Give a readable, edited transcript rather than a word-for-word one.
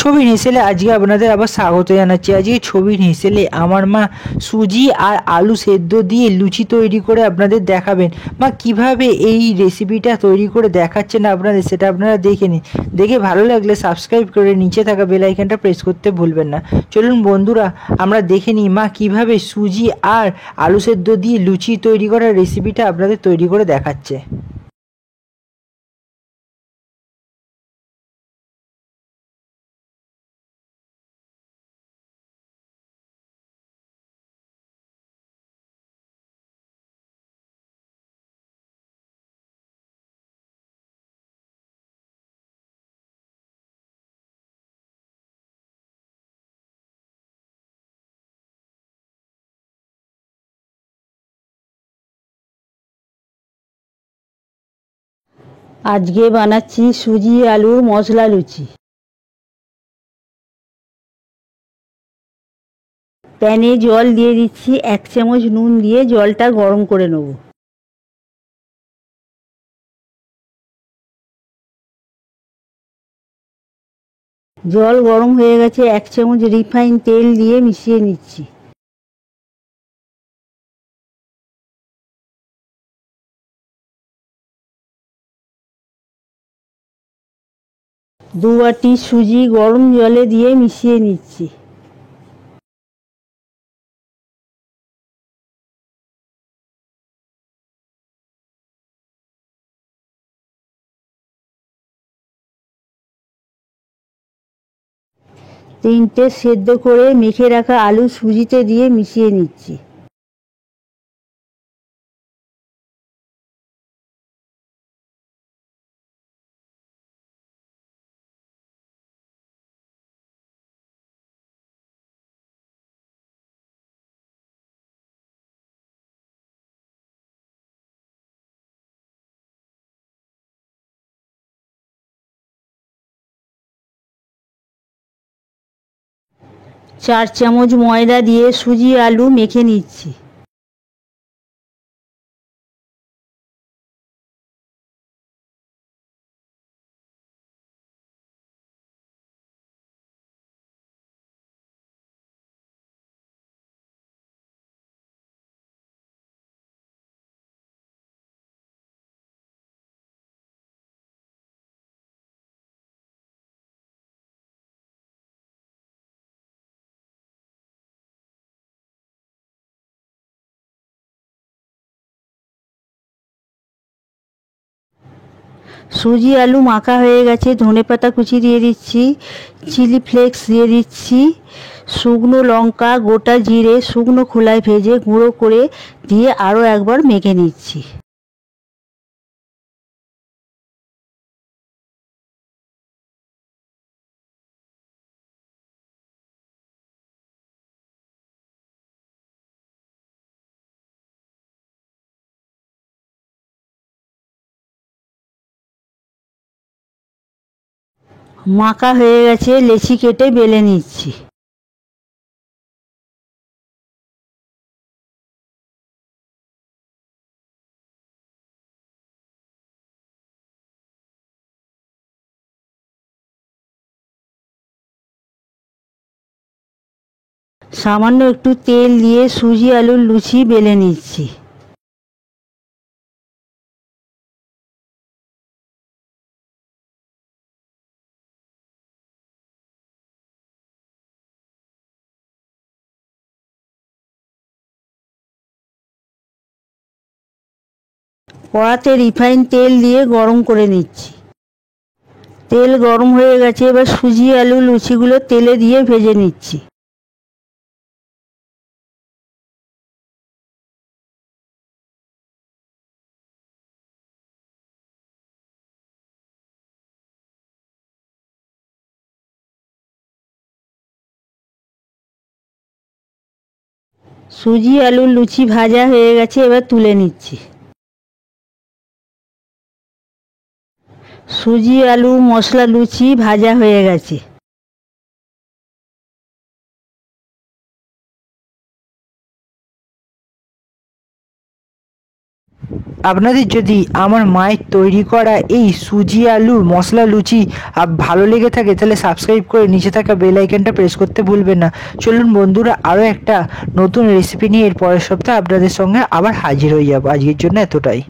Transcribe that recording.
ছবির হেসেলে আজকে আপনাদের আবার স্বাগত জানাচ্ছি। আজকে ছবির হেসেলে আমার মা সুজি আর আলু সেদ্ধ দিয়ে লুচি তৈরি করে আপনাদের দেখাবেন। মা কিভাবে এই রেসিপিটা তৈরি করে দেখাচ্ছেন আপনাদের, সেটা আপনারা দেখে নিন। দেখে ভালো লাগলে সাবস্ক্রাইব করে নিচে থাকা বেল আইকনটা প্রেস করতে ভুলবেন না। চলুন বন্ধুরা, আমরা দেখে নিই মা কিভাবে সুজি আর আলু সেদ্ধ দিয়ে লুচি তৈরি করার রেসিপিটা আপনাদের তৈরি করে দেখাচ্ছে। আজকে বানাচ্ছি সুজি আলুর মশলা লুচি। প্যানে জল দিয়ে দিচ্ছি, 1 চামচ নুন দিয়ে জলটা গরম করে নেব। জল গরম হয়ে গেছে, 1 চামচ রিফাইন তেল দিয়ে মিশিয়ে নিচ্ছি। দু বাটি সুজি গরম জলে দিয়ে মিশিয়ে নিচ্ছি। তিনটে সেদ্ধ করে মেখে রাখা আলু সুজিতে দিয়ে মিশিয়ে নিচ্ছি। চার চামচ ময়দা দিয়ে সুজি আলু মেখে নিচ্ছি। সুজি আলু মাখা হয়ে গেছে, ধনেপাতা কুচি দিয়ে দিচ্ছি, চিলি ফ্লেক্স দিয়ে দিচ্ছি, শুকনো লঙ্কা, গোটা জিরে শুকনো খোলায় ভেজে গুঁড়ো করে দিয়ে আরও একবার মেখে নিচ্ছি। মাখা হয়ে গেছে, লেচি কেটে বেলে নিচ্ছি। সামান্য একটু তেল দিয়ে সুজি আলুর লুচি বেলে নিচ্ছি। কড়াতে রিফাইন তেল দিয়ে গরম করে নিচ্ছি। তেল গরম হয়ে গেছে, এবার সুজি আলু লুচিগুলো তেলে দিয়ে ভেজে নিচ্ছি। সুজি আলুর লুচি ভাজা হয়ে গেছে, এবার তুলে নিচ্ছি। সুজি আলু মশলা লুচি ভাজা হয়ে গেছে। আপনাদের যদি আমার মায়ের তৈরি করা এই সুজি আলুর মশলা লুচি ভালো লেগে থাকে তাহলে সাবস্ক্রাইব করে নিচে থাকা বেল আইকনটা প্রেস করতে ভুলবেন না। চলুন বন্ধুরা, আরও একটা নতুন রেসিপি নিয়ে এর পরের সপ্তাহে আপনাদের সঙ্গে আবার হাজির হয়ে যাবো। আজকের জন্য এতটাই।